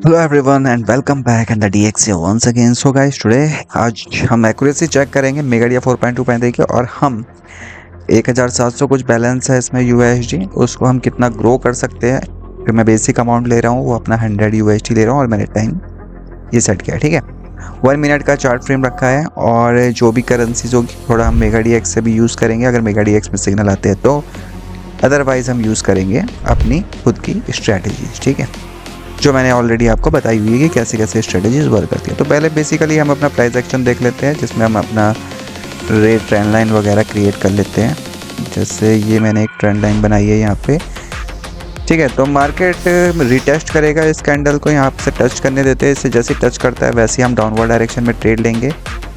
Hello everyone and welcome back and the DXC once again. So guys today आज हम accuracy check करेंगे मेगाडिया 4.2.3 की, और हम 1700 कुछ बैलेंस है इसमें यूएसडी, उसको हम कितना ग्रो कर सकते हैं। फिर मैं बेसिक अमाउंट ले रहा हूँ, वो अपना 100 यूएसडी ले रहा हूँ और मैंने टाइम ये सेट किया है। ठीक है, 1 मिनट का चार्ट फ्रेम रखा है, और जो भी करेंसीज होगी थोड़ा हम मेगाडीएक्स से भी यूज़ करेंगे अगर मेगाडीएक्स में सिग्नल आते हैं तो, अदरवाइज हम यूज़ करेंगे अपनी खुद की स्ट्रैटेजीज। ठीक है, जो मैंने ऑलरेडी आपको बताई हुई है कि कैसे कैसे स्ट्रेटजीज वर्क करती है। तो पहले बेसिकली हम अपना प्राइस एक्शन देख लेते हैं, जिसमें हम अपना रेट ट्रेंड लाइन वगैरह क्रिएट कर लेते हैं। जैसे ये मैंने एक ट्रेंड लाइन बनाई है यहाँ पे। ठीक है, तो मार्केट रिटेस्ट करेगा इस कैंडल को, यहाँ से टच करने देते हैं। इससे जैसे टच करता है वैसे ही हम डाउनवर्ड डायरेक्शन में ट्रेड लेंगे।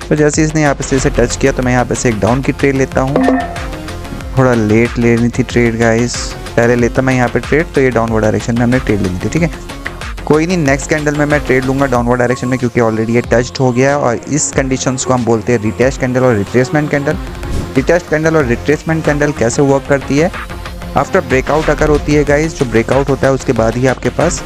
तो जैसे इसने यहाँ पे से टच किया तो मैं यहाँ पे से एक डाउन की ट्रेड लेता हूँ। थोड़ा लेट लेनी थी ट्रेड गाइस, पहले लेता मैं यहाँ पे ट्रेड, तो ये डाउनवर्ड डायरेक्शन में हमने ट्रेड लेनी थी। ठीक है, कोई नहीं, नेक्स्ट कैंडल में मैं ट्रेड लूँगा डाउनवर्ड डायरेक्शन में, क्योंकि ऑलरेडी ये टच्ड हो गया है। और इस कंडीशंस को हम बोलते हैं रिटेस्ट कैंडल और रिट्रेसमेंट कैंडल। रिटेस्ट कैंडल और रिट्रेसमेंट कैंडल कैसे वर्क करती है, आफ्टर ब्रेकआउट अगर होती है गाइस, जो ब्रेकआउट होता है उसके बाद ही आपके पास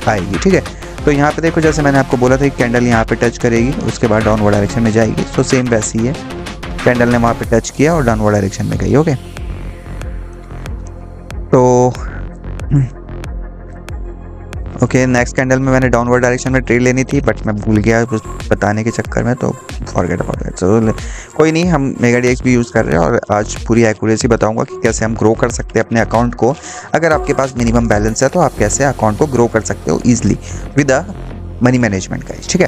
आएगी। ठीक है, तो यहाँ पे देखो, जैसे मैंने आपको बोला था कि कैंडल यहाँ पे टच करेगी उसके बाद डाउनवर्ड डायरेक्शन में जाएगी। तो सेम वैसी ही है, कैंडल ने वहाँ पे टच किया और डाउनवर्ड डायरेक्शन में गई। ओके, तो नेक्स्ट कैंडल में मैंने डाउनवर्ड डायरेक्शन में ट्रेड लेनी थी, बट मैं भूल गया कुछ बताने के चक्कर में, तो फॉरगेट अबाउट इट। तो कोई नहीं, हम मेगाडीएक्स भी यूज़ कर रहे हैं और आज पूरी एक्यूरेसी बताऊंगा कि कैसे हम ग्रो कर सकते हैं अपने अकाउंट को। अगर आपके पास मिनिमम बैलेंस है तो आप कैसे अकाउंट को ग्रो कर सकते हो easily with a money management guys. ठीक है,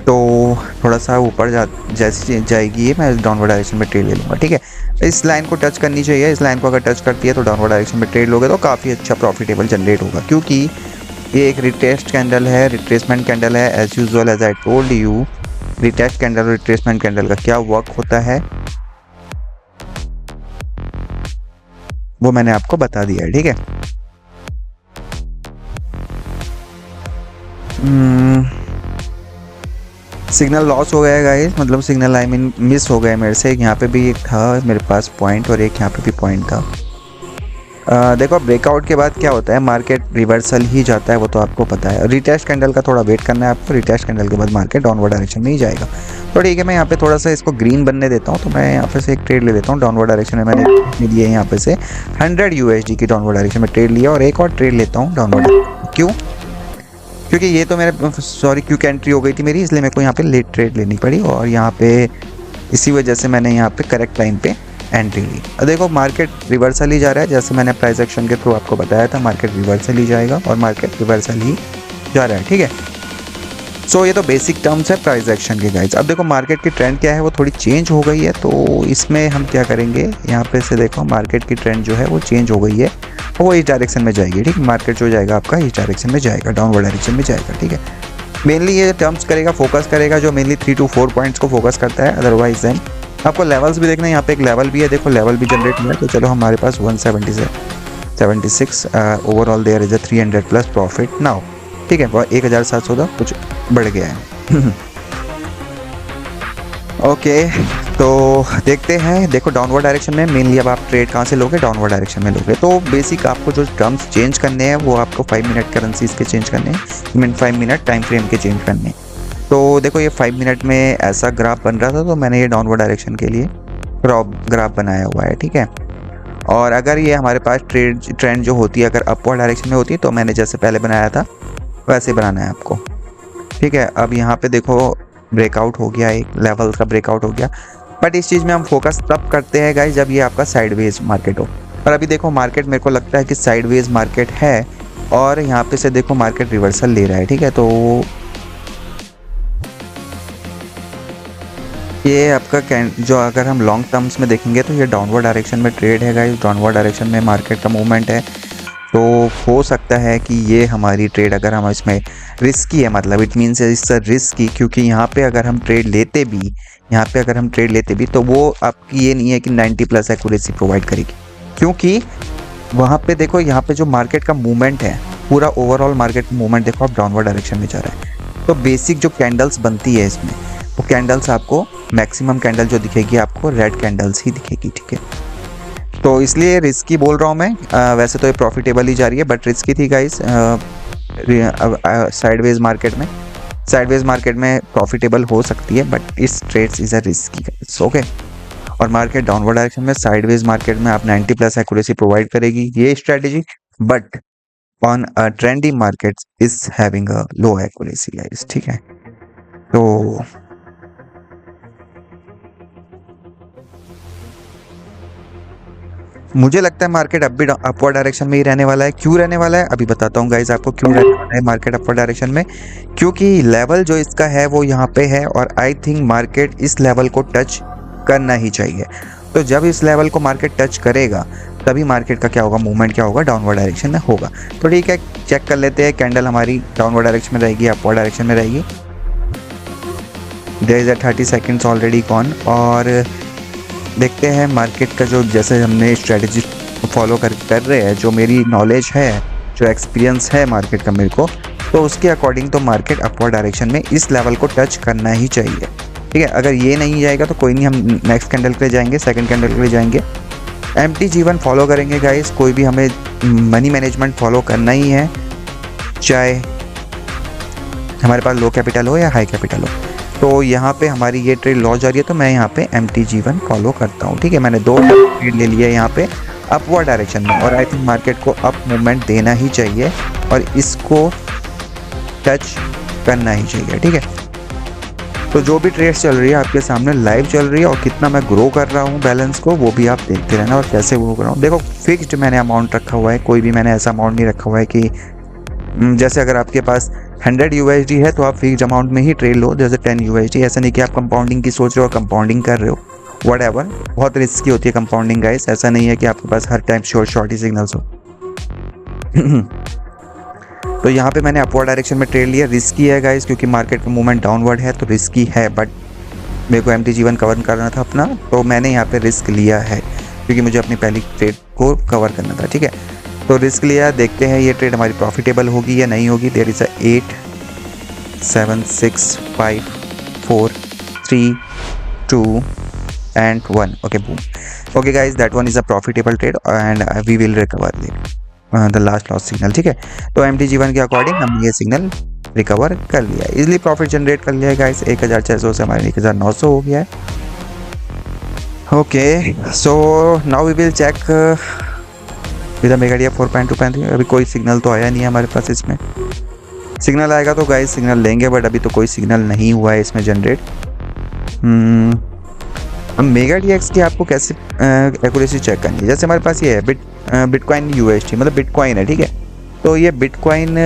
तो थोड़ा सा ऊपर जैसे जाएगी ये, मैं डाउनवर्ड डायरेक्शन में ट्रेड ले लूँगा। ठीक है, इस लाइन को टच करनी चाहिए, इस लाइन को अगर टच करती है तो डाउनवर्ड डायरेक्शन में ट्रेड लोगे तो काफ़ी अच्छा प्रॉफिटेबल जनरेट होगा, क्योंकि ये एक रिटेस्ट कैंडल है, रिट्रेसमेंट कैंडल है। As usual as I told you, retest candle और रिट्रेसमेंट कैंडल का क्या वर्क होता है वो मैंने आपको बता दिया है। ठीक है, सिग्नल लॉस हो गया गाइस, मतलब सिग्नल आई मीन मिस हो गया मेरे से। यहाँ पे भी एक था मेरे पास पॉइंट और एक यहाँ पे भी पॉइंट था। देखो, ब्रेकआउट के बाद क्या होता है, मार्केट रिवर्सल ही जाता है, वो तो आपको पता है। रिटेस्ट कैंडल का थोड़ा वेट करना है आपको, रिटेस्ट कैंडल के बाद मार्केट डाउनवर्ड डायरेक्शन में ही जाएगा। तो ठीक है, मैं यहाँ पे थोड़ा सा इसको ग्रीन बनने देता हूँ, तो मैं यहाँ पे से एक ट्रेड ले लेता हूँ डाउनवर्ड डायरेक्शन में। मैंने लिए यहाँ पे से 100 यूएसडी की डाउनवर्ड डायरेक्शन में ट्रेड लिया, और एक और ट्रेड लेता हूँ डाउनवर्ड। क्यों? क्योंकि ये तो मेरे क्विक एंट्री हो गई थी मेरी, इसलिए मेरे को यहाँ पे लेट ट्रेड लेनी पड़ी, और यहाँ पे इसी वजह से मैंने यहाँ पे करेक्ट टाइम पे एंट्री ली। अब देखो, मार्केट रिवर्सल ही जा रहा है, जैसे मैंने प्राइस एक्शन के थ्रू आपको बताया था, मार्केट रिवर्सल ही जाएगा और मार्केट रिवर्सल ही जा रहा है। ठीक है, सो ये तो बेसिक टर्म्स है प्राइस एक्शन के गाइस। अब देखो, मार्केट की ट्रेंड क्या है, वो थोड़ी चेंज हो गई है, तो इसमें हम क्या करेंगे, यहाँ पे से देखो मार्केट की ट्रेंड जो है वो चेंज हो गई है, वो इस डायरेक्शन में जाएगी। ठीक है, मार्केट जो जाएगा आपका इस डायरेक्शन में जाएगा, डाउनवर्ड डायरेक्शन में जाएगा। ठीक है, मेनली ये टर्म्स करेगा, फोकस करेगा, जो मेनली 3 to 4 पॉइंट्स को फोकस करता है। अदरवाइज देन आपको लेवल्स भी देखना है, यहाँ पे एक लेवल भी है, देखो लेवल भी जनरेट हुआ है। तो चलो, हमारे पास 176 overall there is a 300 plus profit now. ठीक है, 1700 का कुछ बढ़ गया है। ओके, तो देखते हैं। देखो, डाउनवर्ड डायरेक्शन में मेनली अब आप ट्रेड कहाँ से लोगे, डाउनवर्ड डायरेक्शन में लोगे। तो बेसिक आपको जो टर्म्स चेंज करने हैं वो आपको 5 मिनट करेंसीज के चेंज करने हैं, 5 मिनट टाइम फ्रेम के चेंज करने हैं। तो देखो, ये 5 मिनट में ऐसा ग्राफ बन रहा था, तो मैंने ये डाउनवर्ड डायरेक्शन के लिए ग्राफ बनाया हुआ है। ठीक है, और अगर ये हमारे पास ट्रेंड जो होती है अगर अपवर्ड डायरेक्शन में होती है, तो मैंने जैसे पहले बनाया था वैसे बनाना है आपको। ठीक है, अब यहाँ पे देखो ब्रेकआउट हो गया, एक लेवल का ब्रेकआउट हो गया, बट इस चीज़ में हम फोकस तब करते हैं गाइस जब ये आपका साइडवेज मार्केट हो। और अभी देखो, मार्केट मेरे को लगता है कि साइडवेज मार्केट है, और यहाँ पे से देखो मार्केट रिवर्सल ले रहा है। ठीक है, तो ये आपका जो अगर हम लॉन्ग टर्म्स में देखेंगे तो ये डाउनवर्ड डायरेक्शन में ट्रेड है गाइस, डाउनवर्ड डायरेक्शन में मार्केट का मूवमेंट है। तो हो सकता है कि ये हमारी ट्रेड, अगर हम इसमें रिस्की है, मतलब इट मीन्स इट्स रिस्की, क्योंकि यहाँ पे अगर हम ट्रेड लेते भी तो वो आपकी ये नहीं है कि 90 प्लस एक्यूरेसी प्रोवाइड करेगी, क्योंकि वहाँ पे देखो, यहाँ पे जो मार्केट का मूवमेंट है, पूरा ओवरऑल मार्केट मूवमेंट देखो आप डाउनवर्ड डायरेक्शन में जा रहा है। तो बेसिक जो कैंडल्स बनती है इसमें, वो कैंडल्स आपको मैक्सिमम कैंडल जो दिखेगी आपको रेड कैंडल्स ही दिखेगी। ठीक है, तो इसलिए रिस्की बोल रहा हूँ मैं। वैसे तो ये प्रॉफिटेबल ही जा रही है, बट रिस्की थी गाइस। अब साइडवेज मार्केट में प्रॉफिटेबल हो सकती है, बट इस trades is a risky. Okay, और मार्केट डाउनवर्ड डायरेक्शन में साइडवेज मार्केट में आप 90 प्लस एक्यूरेसी प्रोवाइड करेगी ये strategy, but on a trendy market is having a low accuracy guys, ठीक है। तो मुझे लगता है मार्केट अब भी अपवर्ड डायरेक्शन में ही रहने वाला है। क्यों रहने वाला है अभी बताता हूँ गाइस आपको, क्यों रहने वाला है मार्केट अपवर्ड डायरेक्शन में। क्योंकि लेवल जो इसका है वो यहाँ पे है, और आई थिंक मार्केट इस लेवल को टच करना ही चाहिए। तो जब इस लेवल को मार्केट टच करेगा तभी मार्केट का क्या होगा, मूवमेंट क्या होगा, डाउनवर्ड डायरेक्शन में होगा। तो ठीक है, चेक कर लेते हैं। कैंडल हमारी डाउनवर्ड डायरेक्शन में रहेगी, अपवर्ड डायरेक्शन में रहेगी। There is a 30 seconds already gone, और देखते हैं मार्केट का जो जैसे हमने स्ट्रेटजी फॉलो कर रहे हैं, जो मेरी नॉलेज है, जो एक्सपीरियंस है मार्केट का मेरे को, तो उसके अकॉर्डिंग तो मार्केट अपवर्ड डायरेक्शन में इस लेवल को टच करना ही चाहिए, ठीक है। अगर ये नहीं जाएगा तो कोई नहीं, हम नेक्स्ट कैंडल के लिए जाएंगे, सेकंड कैंडल के लिए जाएंगे। एम्प्टी जीवन फॉलो करेंगे गाइस, कोई भी हमें मनी मैनेजमेंट फॉलो करना ही है, चाहे हमारे पास लो कैपिटल हो या हाई कैपिटल हो। तो यहाँ पे हमारी ये ट्रेड लॉस जा रही है, तो मैं यहाँ पे एम्प्टी जीवन फॉलो करता हूँ, ठीक है। मैंने 2 ट्रेड ले लिया यहाँ पे अपवर्ड डायरेक्शन में, और आई थिंक मार्केट को अप मूवमेंट देना ही चाहिए और इसको टच करना ही चाहिए, ठीक है। तो जो भी ट्रेड्स चल रही है आपके सामने लाइव चल रही है, और कितना मैं ग्रो कर रहा हूँ बैलेंस को वो भी आप देखते रहना, और कैसे ग्रो कर रहा हूँ। देखो फिक्स्ड मैंने अमाउंट रखा हुआ है, कोई भी मैंने ऐसा अमाउंट नहीं रखा हुआ है कि जैसे अगर आपके पास 100 USD है तो आप फिक्स्ड अमाउंट में ही ट्रेड लो, जैसे 10 USD। ऐसा नहीं कि आप कंपाउंडिंग की सोच रहे हो, कंपाउंडिंग कर रहे हो, व्हाटएवर। बहुत रिस्की होती है कंपाउंडिंग गाइस, ऐसा नहीं है कि आपके पास हर टाइम शॉर्ट ही सिग्नल्स हो। तो यहाँ पे मैंने अपवर्ड डायरेक्शन में ट्रेड लिया, रिस्की है गाइस क्योंकि मार्केट का मूवमेंट डाउनवर्ड है, तो रिस्की है, बट मेरे को एम्प्टी जीवन कवर करना था अपना, तो मैंने यहाँ पे रिस्क लिया है क्योंकि मुझे अपनी पहली ट्रेड को कवर करना था, ठीक है। तो रिस्क लिया, देखते हैं ये ट्रेड हमारी प्रॉफिटेबल होगी या नहीं होगी। There is a 8 7 6 5 4 3 2 and 1, okay boom, okay guys, that one is a profitable trade and we will recover the last loss signal, ठीक है। तो एम्प्टी जीवन के अकॉर्डिंग हमने ये सिग्नल रिकवर कर लिया, इजिली प्रॉफिट जनरेट कर लिया है गाइस। 1600 से हमारे 1900 हो गया है। Okay, so now we will check with Megadia 4.2.3। अभी कोई सिग्नल तो आया नहीं है हमारे पास, इसमें सिग्नल आएगा तो गाइस सिग्नल लेंगे, बट अभी तो कोई सिग्नल नहीं हुआ है इसमें जनरेट। अब मेगा डीएक्स की आपको कैसे एक्यूरेसी चेक करनी है, जैसे हमारे पास ये है बिटकॉइन यूएसटी, मतलब बिटकॉइन है, ठीक है। तो ये बिटकॉइन,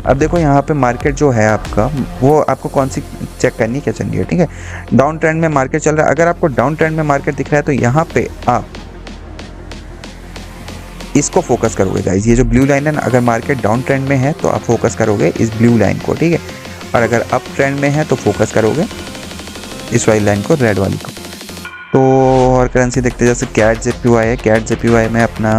अब देखो यहाँ पे मार्केट जो है आपका, वो आपको कौन सी चेक करनी है, क्या चल रही है, ठीक है। डाउन ट्रेंड में मार्केट चल रहा है, अगर आपको डाउन ट्रेंड में मार्केट दिख रहा है तो यहाँ पे आप इसको फोकस करोगे गाइस। ये जो ब्लू लाइन है ना, अगर मार्केट डाउन ट्रेंड में है तो आप फोकस करोगे इस ब्लू लाइन को, ठीक है। और अगर अप ट्रेंड में है तो फोकस करोगे इस वाली लाइन को, रेड वाली को। तो और करेंसी देखते हैं, जैसे कैट जेपीवाई है, कैट जेपीवाई में अपना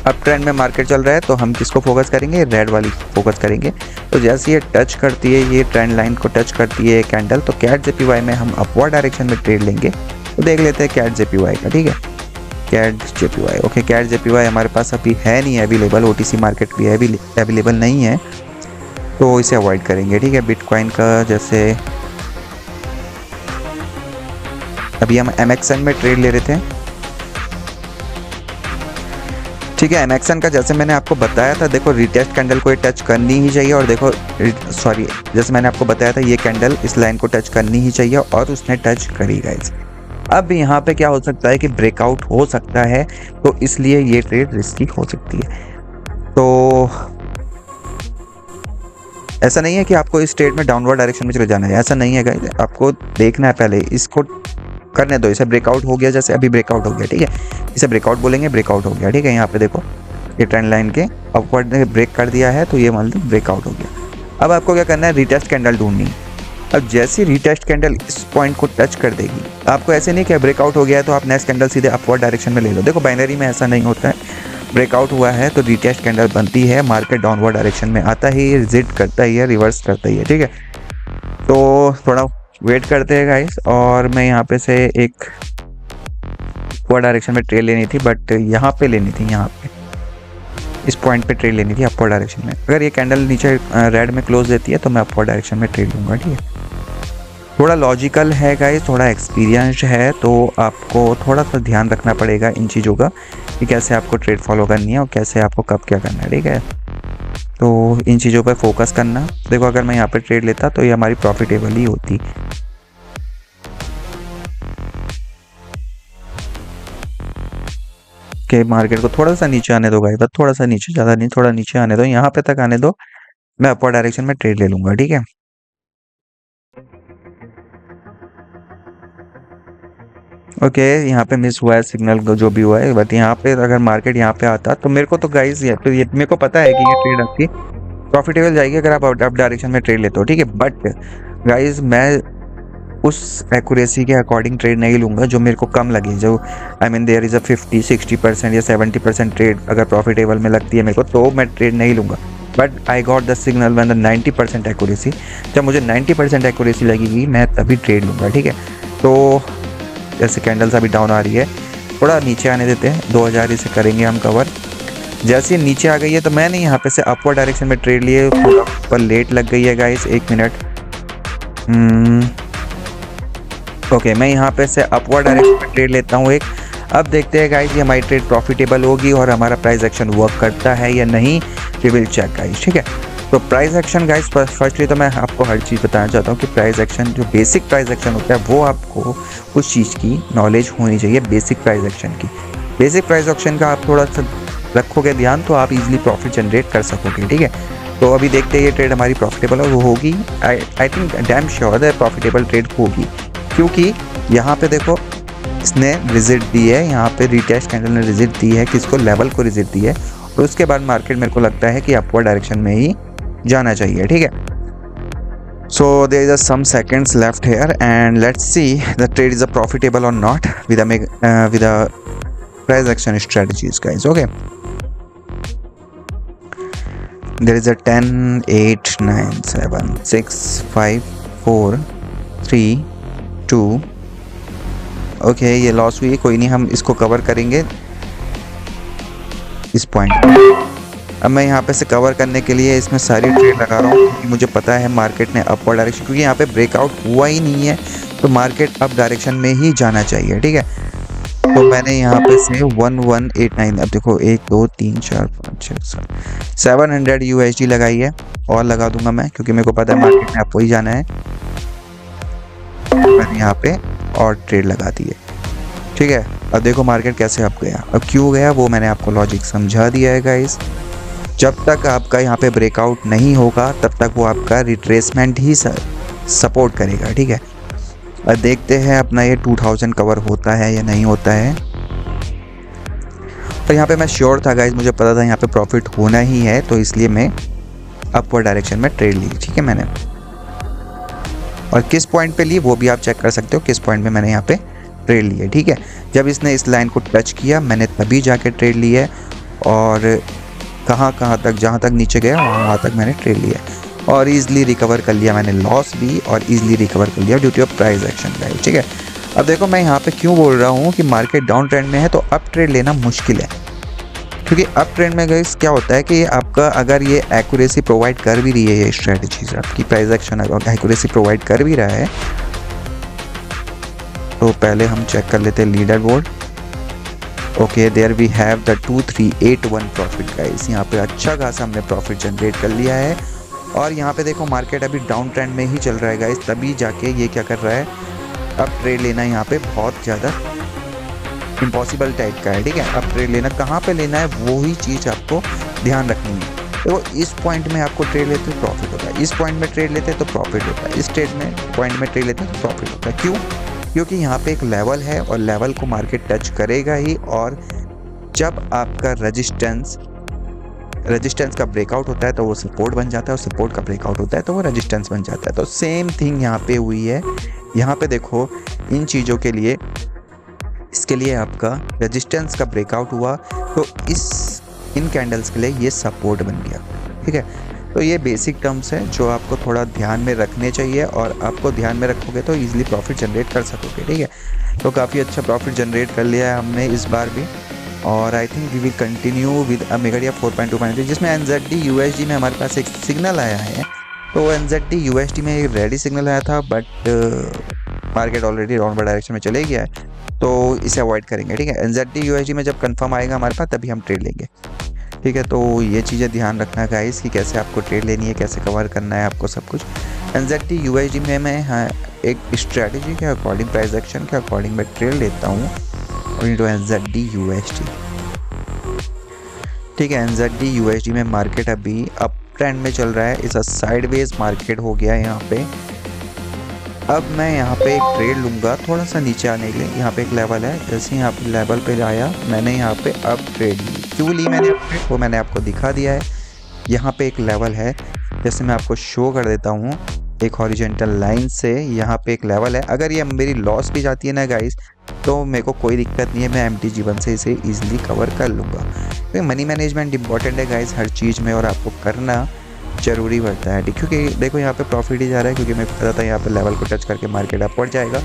अप ट्रेंड में मार्केट चल रहा है तो हम किसको फोकस करेंगे, रेड वाली फोकस करेंगे। तो जैसे ये टच करती है, ये ट्रेंड लाइन को टच करती है कैंडल, तो कैट जेपीवाई में हम अपवर्ड डायरेक्शन में ट्रेड लेंगे। तो देख लेते हैं कैट जेपीवाई का, ठीक है। CAD JPY, okay, CAD JPY हमारे पास अभी है नहीं अवेलेबल, ओटीसी मार्केट भी अवेलेबल नहीं है, तो इसे अवॉइड करेंगे, ठीक है। बिटकॉइन का जैसे अभी हम एमएक्सएन में ट्रेड ले रहे थे, ठीक है। एमएक्सएन का जैसे मैंने आपको बताया था, देखो रिटेस्ट कैंडल को ये टच करनी ही चाहिए, और देखो सॉरी, जैसे मैंने आपको बताया था ये कैंडल इस लाइन को टच करनी ही चाहिए, और उसने टच करी गाइस। अब यहाँ पे क्या हो सकता है कि ब्रेकआउट हो सकता है, तो इसलिए ये ट्रेड रिस्की हो सकती है। तो ऐसा नहीं है कि आपको इस ट्रेड में डाउनवर्ड डायरेक्शन में चले जाना है, ऐसा नहीं है गाइस, आपको देखना है पहले, इसको करने दो। इसे ब्रेकआउट हो गया, जैसे अभी ब्रेकआउट हो गया, ठीक है, इसे ब्रेकआउट बोलेंगे, ब्रेकआउट हो गया, ठीक है। यहाँ पे देखो ये ट्रेंड लाइन के अपवर्ड ने ब्रेक कर दिया है, तो ये मान लो ब्रेकआउट हो गया। अब आपको क्या करना है, रिटेस्ट कैंडल ढूंढनी है। अब जैसी रिटेस्ट कैंडल इस पॉइंट को टच कर देगी, आपको ऐसे नहीं कि ब्रेकआउट हो गया है तो आप नेक्स्ट कैंडल सीधे अपवर्ड डायरेक्शन में ले लो। देखो बाइनरी में ऐसा नहीं होता है, ब्रेकआउट हुआ है तो रिटेस्ट कैंडल बनती है, मार्केट डाउनवर्ड डायरेक्शन में आता ही है, रिजिट करता ही है, रिवर्स करता ही है, ठीक है। तो थोड़ा वेट करते हैं गाइस, और मैं यहाँ पे से एक अपवर्ड डायरेक्शन में ट्रेड लेनी थी, बट यहाँ पे लेनी थी, यहाँ पे इस पॉइंट पे ट्रेड लेनी थी अपवर्ड डायरेक्शन में। अगर ये कैंडल नीचे रेड में क्लोज देती है तो मैं अपवर्ड डायरेक्शन में ट्रेड लूँगा, ठीक है। थोड़ा लॉजिकल है गाइस, थोड़ा एक्सपीरियंस है, तो आपको थोड़ा सा ध्यान रखना पड़ेगा इन चीज़ों का कि कैसे आपको ट्रेड फॉलो करनी है और कैसे आपको कब क्या करना है, ठीक है। तो इन चीज़ों पर फोकस करना। देखो अगर मैं यहाँ पे ट्रेड लेता तो ये हमारी प्रॉफिटेबल ही होती। के मार्केट को थोड़ा सा नीचे आने दो गाइस, बस थोड़ा सा नीचे, ज़्यादा नहीं, थोड़ा नीचे आने दो, यहाँ पे तक आने दो, मैं अपर डायरेक्शन में ट्रेड ले लूँगा, ठीक है। ओके यहाँ पे मिस हुआ है सिग्नल जो भी हुआ है, बट यहाँ पे अगर मार्केट यहाँ पे आता तो मेरे को तो गाइस ये मेरे को पता है कि ये ट्रेड आपकी प्रॉफिटेबल जाएगी अगर आप अप डायरेक्शन में ट्रेड लेते हो, ठीक है। बट गाइस मैं उस एक्यूरेसी के अकॉर्डिंग ट्रेड नहीं लूँगा जो मेरे को कम लगे, जो I mean there is a 50-60% या 70% ट्रेड अगर प्रॉफिटेबल में लगती है मेरे को, तो मैं ट्रेड नहीं लूँगा। But I got the signal when the 90% accuracy, जब मुझे 90% एक्यूरेसी लगेगी मैं तभी ट्रेड लूँगा, ठीक है। तो जैसे कैंडल्स अभी डाउन आ रही है, थोड़ा नीचे आने देते हैं, 2000 इसे करेंगे हम कवर। जैसे ही नीचे आ गई है तो मैंने यहाँ पे से अपवर्ड डायरेक्शन में ट्रेड लिए, थोड़ा ऊपर लेट लग गई है गाइस, 1 मिनट। ओके मैं यहाँ पे से अपवर्ड डायरेक्शन में ट्रेड लेता हूँ एक। अब देखते हैं गाइस ये हमारी ट्रेड प्रॉफिटेबल होगी और हमारा प्राइस एक्शन वर्क करता है या नहीं, वी विल चेक गाइस, ठीक है। तो प्राइस एक्शन गाइस, फर्स्टली तो मैं आपको हर चीज़ बताना चाहता हूँ कि प्राइस एक्शन जो बेसिक प्राइस एक्शन होता है वो आपको उस चीज़ की नॉलेज होनी चाहिए, बेसिक प्राइस एक्शन की। बेसिक प्राइस एक्शन का आप थोड़ा सा रखोगे ध्यान तो आप इजीली प्रॉफिट जनरेट कर सकोगे, ठीक है। तो अभी देखते हैं ये ट्रेड हमारी प्रॉफिटेबल और वो होगी, आई थिंक डैम श्योर है प्रॉफिटेबल ट्रेड होगी, क्योंकि यहाँ पे देखो इसने विजिट दी है, यहाँ पे रिटेस्ट कैंडल ने विजिट दी है, किसको, लेवल को विजिट दी है, और उसके बाद मार्केट मेरे को लगता है कि अपवर्ड डायरेक्शन में ही जाना चाहिए, ठीक है। So there is some seconds left here and let's see the trade is a profitable or not with a price action strategies guys, okay. There is a 10 8 9 7 6 5 4 3 2 okay ये लॉस हुई, कोई नहीं, हम इसको कवर करेंगे इस पॉइंट। अब मैं यहाँ पे से कवर करने के लिए इसमें सारी ट्रेड लगा रहा हूँ क्योंकि मुझे पता है मार्केट ने अपवर्ड डायरेक्शन, क्योंकि यहाँ पे ब्रेकआउट हुआ ही नहीं है तो मार्केट अप डायरेक्शन में ही जाना चाहिए, ठीक है। तो मैंने यहाँ पे से 1189, अब देखो 1 2 3 4 5 6 7 700 USD लगाई है और लगा दूंगा मैं, क्योंकि मेरे को पता है मार्केट में आपको ही जाना है। मैंने यहाँ पे और ट्रेड लगा दी है, ठीक है। अब देखो मार्केट कैसे अप गया, अब क्यों गया वो मैंने आपको लॉजिक समझा दिया है गाइस। जब तक आपका यहाँ पे ब्रेकआउट नहीं होगा तब तक वो आपका रिट्रेसमेंट ही सपोर्ट करेगा, ठीक है। अब देखते हैं अपना ये 2000 कवर होता है या नहीं होता है। तो यहाँ पे मैं श्योर था गाइस, मुझे पता था यहाँ पे प्रॉफिट होना ही है, तो इसलिए मैं अपवर्ड डायरेक्शन में ट्रेड ली, ठीक है मैंने। और किस पॉइंट पे ली वो भी आप चेक कर सकते हो, किस पॉइंट पे मैंने यहाँ पे ट्रेड ली है, ठीक है। जब इसने इस लाइन को टच किया मैंने तभी जाके ट्रेड ली है, और कहाँ तक, जहाँ तक नीचे गया वहाँ तक मैंने ट्रेड लिया और ईजिली रिकवर कर लिया मैंने, लॉस भी और ईजिली रिकवर कर लिया due to price action guys, ठीक है। अब देखो मैं यहाँ पे क्यों बोल रहा हूँ कि मार्केट डाउन ट्रेंड में है तो अप ट्रेड लेना मुश्किल है, क्योंकि अप ट्रेंड में गाइस क्या होता है कि आपका अगर ये एक्यूरेसी प्रोवाइड कर भी रही है, ये स्ट्रेटजीज आपकी प्राइस एक्शन अगर एक्यूरेसी प्रोवाइड कर भी रहा है, तो पहले हम चेक कर लेते हैं leader board. Okay there we have the 2381 profit guys, यहाँ पे अच्छा खासा हमने प्रॉफिट जनरेट कर लिया है। और यहाँ पे देखो मार्केट अभी डाउन ट्रेंड में ही चल रहा है गाइस, तभी जाके ये क्या कर रहा है, अब ट्रेड लेना यहाँ पे बहुत ज़्यादा इम्पॉसिबल टाइप का है, ठीक है। अब ट्रेड लेना कहाँ पे लेना है वो ही चीज़ आपको ध्यान रखनी है। तो इस पॉइंट में आपको ट्रेड लेते तो प्रॉफिट होता है, इस पॉइंट में ट्रेड लेते तो प्रॉफिट होता है, इस ट्रेड में पॉइंट में ट्रेड लेते तो प्रॉफिट होता है। क्यों? क्योंकि यहाँ पे एक लेवल है और लेवल को मार्केट टच करेगा ही, और जब आपका रेजिस्टेंस का ब्रेकआउट होता है तो वो सपोर्ट बन जाता है, और सपोर्ट का ब्रेकआउट होता है तो वो रेजिस्टेंस बन जाता है। तो सेम थिंग यहाँ पे हुई है। यहाँ पे देखो इन चीज़ों के लिए, इसके लिए आपका रेजिस्टेंस का ब्रेकआउट हुआ तो इन कैंडल्स के लिए ये सपोर्ट बन गया, ठीक है। तो ये बेसिक टर्म्स हैं जो आपको थोड़ा ध्यान में रखने चाहिए, और आपको ध्यान में रखोगे तो ईजिली प्रॉफिट जनरेट कर सकोगे, ठीक है। तो काफ़ी अच्छा प्रॉफिट जनरेट कर लिया है हमने इस बार भी, और I think we will continue with Megadia 4.2.3 जिसमें NZD USD में हमारे पास एक सिग्नल आया है। तो NZD USD में एक रेडी सिग्नल आया था, but market already downward direction में चले गया है, तो इसे अवॉइड करेंगे। ठीक है, NZD USD में जब कंफर्म आएगा हमारे पास तभी हम ट्रेड लेंगे। ठीक है, तो ये चीज़ें ध्यान रखना गाइस कि कैसे आपको ट्रेड लेनी है, कैसे कवर करना है आपको सब कुछ। NZD USD में मैं एक स्ट्रैटेजी के अकॉर्डिंग, प्राइस एक्शन के अकॉर्डिंग मैं ट्रेड लेता हूँ इनटू NZD USD। ठीक है, NZD USD में मार्केट अभी अप ट्रेंड में चल रहा है, इस साइडवेज मार्केट हो गया है यहाँ पे। अब मैं यहाँ पे एक ट्रेड लूँगा थोड़ा सा नीचे आने के लिए। यहाँ पे एक लेवल है, जैसे यहाँ पे लेवल पे आया मैंने यहाँ पे अब ट्रेड ली। क्यों ली मैंने अपडेट, वो मैंने आपको दिखा दिया है। यहाँ पे एक लेवल है, जैसे मैं आपको शो कर देता हूँ एक हॉरिजॉन्टल लाइन से। यहाँ पे एक लेवल है, अगर ये मेरी लॉस भी जाती है ना गाइस, तो मेरे को कोई दिक्कत नहीं है, मैं MTG1 से इसे इजीली कवर कर लूँगा। तो मनी मैनेजमेंट इंपॉर्टेंट है गाइस हर चीज़ में, और आपको करना ज़रूरी पड़ता है। क्योंकि देखो यहाँ पे प्रॉफिट ही जा रहा है, क्योंकि मेरे को पता था यहाँ पे लेवल को टच करके मार्केट अपवर्ड जाएगा।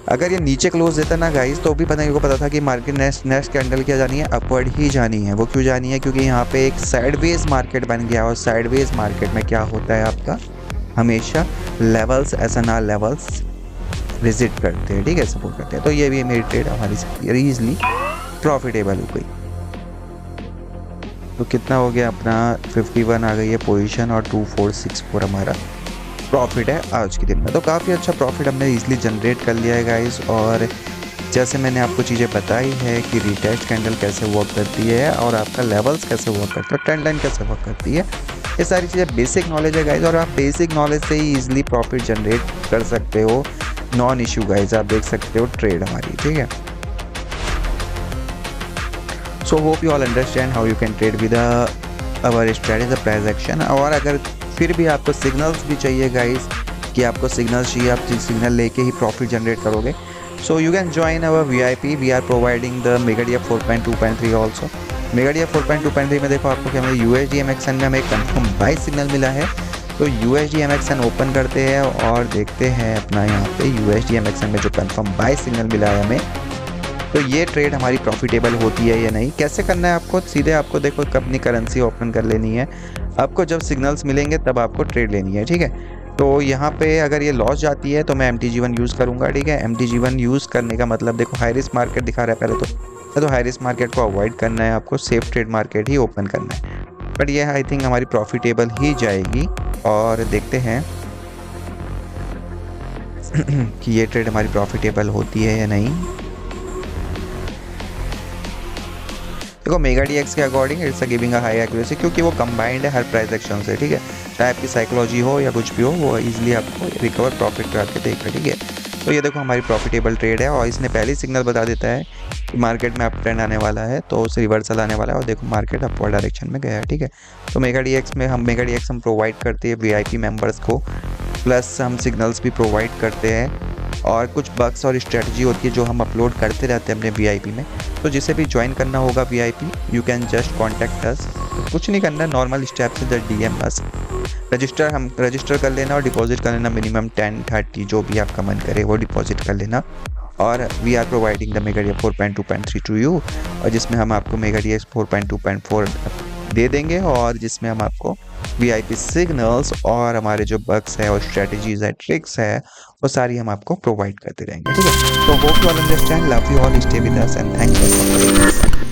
अगर ये नीचे क्लोज देता ना गाइस, तो भी पता था कि मार्केट नेक्स्ट कैंडल क्या जानी है, अपवर्ड ही जानी है। वो क्यों जानी है, क्योंकि यहाँ पे एक साइडवेज मार्केट बन गया, और साइडवेज मार्केट में क्या होता है आपका, हमेशा लेवल्स SNR लेवल्स विजिट करते हैं। ठीक है, सपोर्ट करते हैं। तो ये भी मेरी ट्रेड हमारी ईजिली प्रॉफिटेबल हो गई। तो कितना हो गया अपना 51 आ गई है पोजीशन, और 2464 हमारा प्रॉफिट है आज के दिन में। तो काफ़ी अच्छा प्रॉफिट हमने इजीली जनरेट कर लिया है गाइस। और जैसे मैंने आपको चीज़ें बताई है कि रिटेस्ट कैंडल कैसे वर्क करती है, और आपका लेवल्स कैसे वर्क करता है, ट्रेंड लाइन कैसे वर्क करती है, ये सारी चीज़ें बेसिक नॉलेज है गाइस। और आप बेसिक नॉलेज से ही ईजिली प्रॉफिट जनरेट कर सकते हो, नॉन इशू गाइस। आप देख सकते हो ट्रेड हमारी। ठीक है, so hope you all understand how you can trade with our strategy price action. और अगर फिर भी आपको सिग्नल्स भी चाहिए गाइस, कि आपको सिग्नल्स चाहिए, आप सिग्नल लेके ही प्रॉफिट जनरेट करोगे, so you can join our VIP। We are providing the Megadia 4.2.3 also. Megadia 4.2.3 में देखो आपको क्या मिला, USD MXN में हमें कंफर्म बाय सिग्नल मिला है। तो USD MXN ओपन करते हैं और देखते हैं अपना यहाँ पे USD MXN में जो कंफर्म बाय सिग्नल मिला है हमें, तो ये ट्रेड हमारी प्रॉफिटेबल होती है या नहीं। कैसे करना है आपको, सीधे आपको देखो अपनी करेंसी ओपन कर लेनी है। आपको जब सिग्नल्स मिलेंगे तब आपको ट्रेड लेनी है। ठीक है, तो यहाँ पे अगर ये लॉस जाती है तो मैं MTG1 यूज़ करूँगा। ठीक है, MTG1 यूज़ करने का मतलब देखो हाई रिस्क मार्केट दिखा रहा है पहले तो हाई रिस्क मार्केट को अवॉइड करना है, आपको सेफ ट्रेड मार्केट ही ओपन करना है। बट ये आई थिंक हमारी प्रॉफिटेबल ही जाएगी, और देखते हैं कि ये ट्रेड हमारी प्रॉफिटेबल होती है या नहीं। देखो MEGADX के according it's giving a high accuracy, क्योंकि वो कंबाइंड है हर प्राइस एक्शन से। ठीक है, चाहे आपकी साइकोलॉजी हो या कुछ भी हो, वो इजीली आपको रिकवर प्रॉफिट करके देगा। ठीक है, तो ये देखो हमारी प्रॉफिटेबल ट्रेड है, और इसने पहले सिग्नल बता देता है कि मार्केट में अप ट्रेंड आने वाला है, तो उसे रिवर्सल आने वाला है। और देखो मार्केट अपवर्ड डायरेक्शन में गया है। ठीक है, तो MEGADX हम प्रोवाइड करते हैं VIP मेम्बर्स को, प्लस हम सिग्नल्स भी प्रोवाइड करते हैं, और कुछ बग्स और स्ट्रेटजी होती है जो हम अपलोड करते रहते हैं अपने VIP में। तो जिसे भी ज्वाइन करना होगा VIP, you can just contact us. कुछ नहीं करना, नॉर्मल स्टेप से जस्ट DM अस, रजिस्टर कर लेना और डिपॉजिट कर लेना। मिनिमम 10-30 जो भी आपका मन करे वो डिपॉजिट कर लेना। और we are providing the MEGADIA 4.2.3 to you, और जिसमें हम आपको MEGADIA 4.2.4 दे देंगे, और जिसमें हम आपको VIP सिग्नल्स और हमारे जो बग्स है और स्ट्रेटजीज है, ट्रिक्स है, वो सारी हम आपको प्रोवाइड करते रहेंगे। ठीक है, तो hope you all understand, love you all, stay with us and thank you for